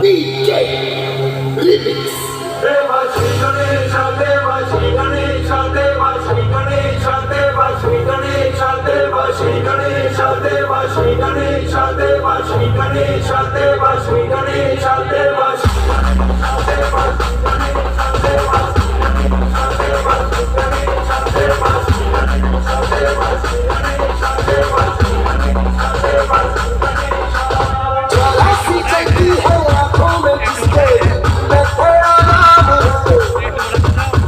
DJ Remix. Deva Shri Ganesha, Deva Shri Ganesha, Deva Shri Ganesha, Deva Shri Ganesha, Deva Shri Ganesha, Deva Shri Ganesha, Deva Shri Ganesha, Deva Shri Ganesha, Deva Shri ऐसी चलती है आंखों में किसके मैं तेरा नाम है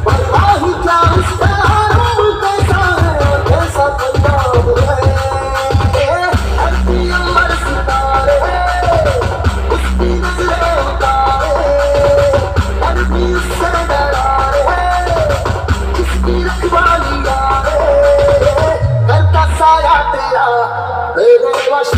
वल्लाही क्या उसका रूप कैसा है और कैसा पंजाब है हरती अमर सितारे उसकी नजरें उतारे हर भी उससे डराए किसकी रखवाली यारे करता साया तेरा तेरे वश